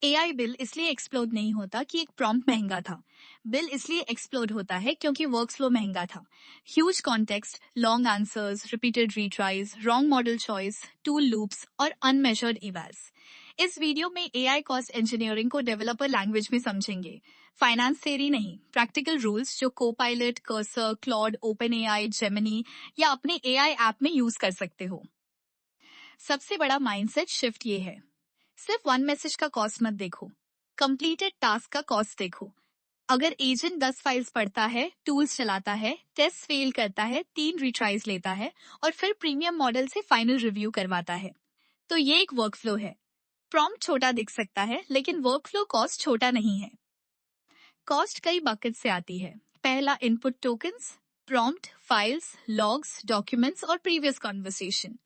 AI bill इसलिए explode नहीं होता कि एक प्रॉम्प्ट महंगा था। बिल इसलिए एक्सप्लोड होता है क्योंकि वर्कफ्लो महंगा था। Huge context, long answers, repeated retries, wrong model choice, tool loops और अनमेजर्ड इवैल्स। इस वीडियो में एआई कॉस्ट इंजीनियरिंग को डेवलपर लैंग्वेज में समझेंगे। फाइनेंस थ्योरी नहीं, प्रैक्टिकल रूल्स जो Copilot, Cursor, Claude, OpenAI, Gemini या अपने एआई ऐप में यूज कर सकते हो। सबसे बड़ा माइंडसेट शिफ्ट ये है, सिर्फ वन मैसेज का कॉस्ट मत देखो, कंप्लीटेड टास्क का कॉस्ट देखो। अगर एजेंट 10 फाइल्स पढ़ता है, टूल्स चलाता है, टेस्ट फेल करता है, 3 रिट्राइज लेता है और फिर प्रीमियम मॉडल से फाइनल रिव्यू करवाता है, तो ये एक वर्कफ्लो है। प्रॉम्प्ट छोटा दिख सकता है लेकिन वर्कफ्लो कॉस्ट छोटा नहीं है। कॉस्ट कई बकेट से आती है। पहला, input tokens, prompt, files, logs, documents और प्रीवियस कॉन्वर्सेशन।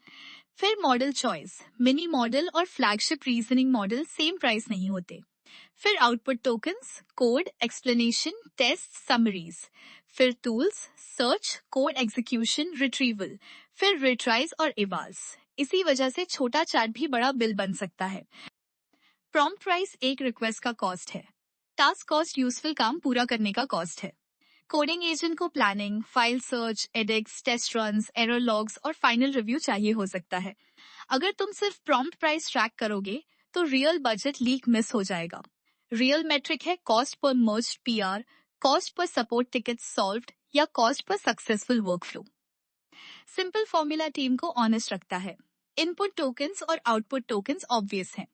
फिर मॉडल चॉइस, मिनी मॉडल और flagship reasoning model same price नहीं होते। फिर output tokens, code, explanation, test, summaries. फिर tools, search, code execution, retrieval. फिर रिट्राइज और इवाल्स। इसी वजह से छोटा चैट भी बड़ा बिल बन सकता है। प्रॉम्प्ट प्राइस एक रिक्वेस्ट का कॉस्ट है। टास्क कॉस्ट यूजफुल काम पूरा करने का कॉस्ट है। कोडिंग एजेंट को planning, file search, edits, test runs, error logs और फाइनल रिव्यू चाहिए हो सकता है। अगर तुम सिर्फ प्रॉम्प्ट प्राइस ट्रैक करोगे तो रियल बजट लीक मिस हो जाएगा। रियल मेट्रिक है कॉस्ट पर मर्ज्ड पीआर, कॉस्ट पर सपोर्ट टिकट सॉल्व्ड या कॉस्ट पर successful workflow. Simple formula team को ऑनेस्ट रखता है। इनपुट टोकन्स और आउटपुट टोकन्स ऑब्वियस हैं।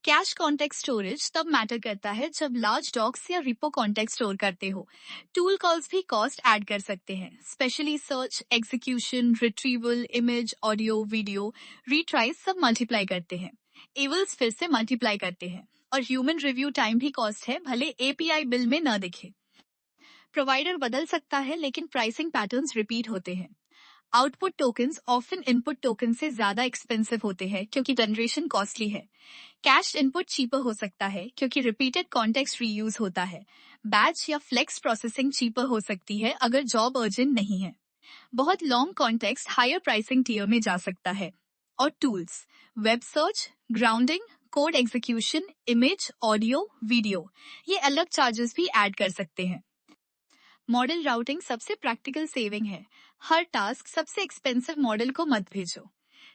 कैश कॉन्टेक्स्ट स्टोरेज तब मैटर करता है जब लार्ज डॉक्स या रिपो कॉन्टेक्स्ट स्टोर करते हो। टूल कॉल्स भी कॉस्ट ऐड कर सकते हैं, especially search, execution, retrieval, image, audio, video, retries सब मल्टीप्लाई करते हैं। एवल्स फिर से मल्टीप्लाई करते हैं और ह्यूमन रिव्यू टाइम भी कॉस्ट है, भले एपीआई बिल में न दिखे। प्रोवाइडर बदल सकता है लेकिन प्राइसिंग पैटर्न्स रिपीट होते हैं। Output tokens often input token से ज्यादा एक्सपेंसिव होते हैं क्योंकि जनरेशन कॉस्टली है। कैश इनपुट चीपर हो सकता है क्योंकि रिपीटेड कॉन्टेक्स्ट रीयूज होता है। बैच या फ्लेक्स प्रोसेसिंग चीपर हो सकती है अगर जॉब अर्जेंट नहीं है। बहुत long context higher pricing tier में जा सकता है। और tools, web search, grounding, code execution, image, audio, video, ये अलग चार्जेस भी ऐड कर सकते हैं। मॉडल राउटिंग सबसे प्रैक्टिकल सेविंग है। हर टास्क सबसे एक्सपेंसिव मॉडल को मत भेजो।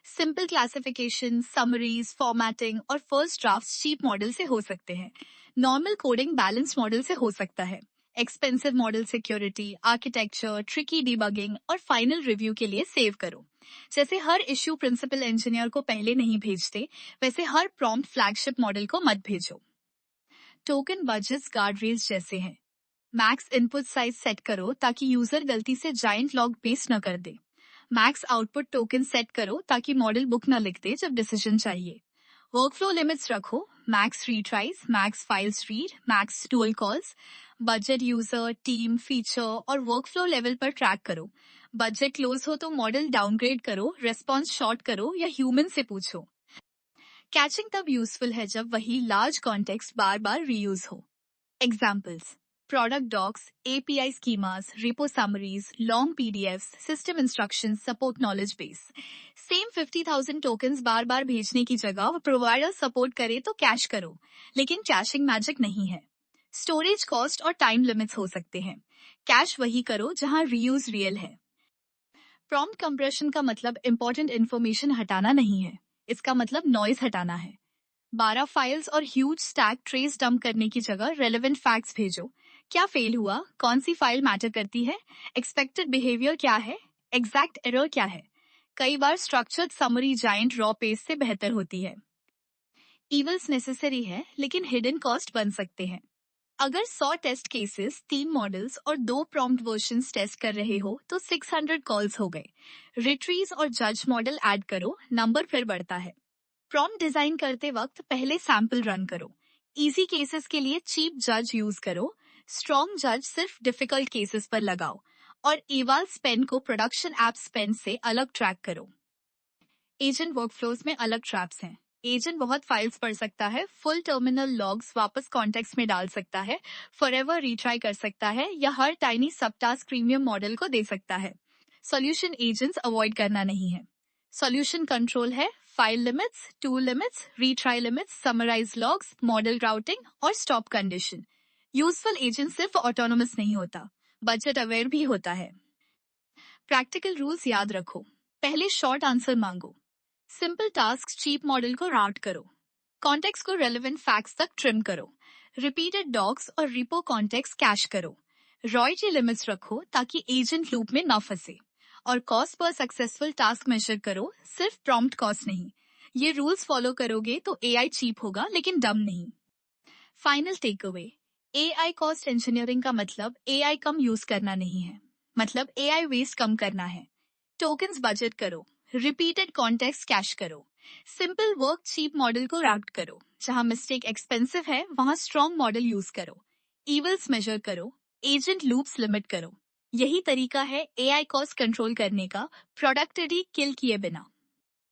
सिंपल क्लासिफिकेशन, समरीज, फॉर्मेटिंग और फर्स्ट ड्राफ्ट चीप मॉडल से हो सकते हैं। नॉर्मल कोडिंग बैलेंस मॉडल से हो सकता है। Expensive model security, architecture, tricky debugging और फाइनल रिव्यू के लिए सेव करो। जैसे हर इश्यू प्रिंसिपल इंजीनियर को पहले नहीं भेजते, वैसे हर प्रॉम्प्ट फ्लैगशिप मॉडल को मत भेजो। टोकन बजट्स गार्डरेल्स जैसे हैं। मैक्स इनपुट साइज सेट करो ताकि यूजर गलती से जायंट लॉग पेस्ट न कर दे। मैक्स आउटपुट टोकन सेट करो ताकि मॉडल बुक न लिख दे जब डिसीजन चाहिए। वर्कफ्लो लिमिट्स रखो, max retries, max files read, max tool calls. Budget user, team, feature और वर्कफ्लो लेवल पर ट्रैक करो। बजट क्लोज हो तो मॉडल डाउनग्रेड करो, रेस्पॉन्स शॉर्ट करो या ह्यूमन से पूछो। कैचिंग तब यूजफुल है जब वही लार्ज कॉन्टेक्स्ट बार बार रीयूज हो। Examples, product docs, API schemas, repo summaries, long PDFs, system instructions, support knowledge base. Same 50,000 tokens बार बार भेजने की जगह प्रोवाइडर सपोर्ट करे तो कैश करो, लेकिन कैशिंग मैजिक नहीं है। स्टोरेज कॉस्ट और टाइम लिमिट्स हो सकते हैं। कैश वही करो जहां रीयूज रियल है। प्रॉम्प्ट कंप्रेशन का मतलब इंपॉर्टेंट इंफॉर्मेशन हटाना नहीं है, इसका मतलब नॉइज हटाना है। 12 फाइल्स और ह्यूज स्टैक ट्रेस डंप करने की जगह रेलेवेंट फैक्ट्स भेजो। क्या फेल हुआ, कौन सी फाइल मैटर करती है, एक्सपेक्टेड बिहेवियर क्या है, एग्जैक्ट एरर क्या है। कई बार structured summary giant raw page से बेहतर होती है। इवल्स नेसेसरी है लेकिन हिडन कॉस्ट बन सकते हैं। अगर 100 टेस्ट केसेस, 3 मॉडल्स और 2 प्रॉम्प्ट वर्जन्स टेस्ट कर रहे हो तो 600 कॉल्स हो गए। रिट्रीज और जज मॉडल ऐड करो, नंबर फिर बढ़ता है। प्रॉम्प्ट डिजाइन करते वक्त पहले सैंपल रन करो। इजी केसेस के लिए चीप जज यूज करो, स्ट्रॉन्ग जज सिर्फ डिफिकल्ट केसेस पर लगाओ और इवाल स्पेंड को प्रोडक्शन ऐप स्पेंड से अलग ट्रैक करो। एजेंट वर्कफ्लोज में अलग ट्रैप्स हैं। एजेंट बहुत फाइल्स पढ़ सकता है, फुल टर्मिनल लॉग्स वापस कॉन्टेक्स्ट में डाल सकता है, फॉरएवर रीट्राई कर सकता है या हर टाइनी सब टास्क प्रीमियम मॉडल को दे सकता है। सॉल्यूशन एजेंट्स अवॉइड करना नहीं है। सॉल्यूशन कंट्रोल है, file limits, tool limits, retry limits, summarise logs, model routing और स्टॉप कंडीशन। यूजफुल एजेंट सिर्फ ऑटोनोमस नहीं होता, बजट अवेयर भी होता है। प्रैक्टिकल रूल्स याद रखो। पहले शॉर्ट आंसर मांगो। सिंपल टास्क चीप मॉडल को राउट करो। कॉन्टेक्स्ट को रेलेवेंट फैक्ट्स तक ट्रिम करो। रिपीटेड डॉक्स और रिपो कॉन्टेक्स्ट कैश करो। रॉयल्टी लिमिट्स रखो ताकि एजेंट लूप में ना फंसे। और कॉस्ट पर सक्सेसफुल टास्क मेजर करो, सिर्फ प्रॉम्प्ट कॉस्ट नहीं। ये रूल्स फॉलो करोगे तो एआई चीप होगा लेकिन डम नहीं। Final takeaway, AI cost engineering का मतलब एआई कम यूज करना नहीं है, मतलब एआई वेस्ट कम करना है। टोकन्स बजट करो, रिपीटेड कॉन्टेक्स्ट कैश करो, सिंपल वर्क चीप मॉडल को राउट करो। जहां मिस्टेक एक्सपेंसिव है वहां स्ट्रॉन्ग मॉडल यूज करो। इवल्स मेजर करो, एजेंट लूप्स लिमिट करो। यही तरीका है एआई कॉस्ट कंट्रोल करने का, प्रोडक्टिविटी किल किए बिना।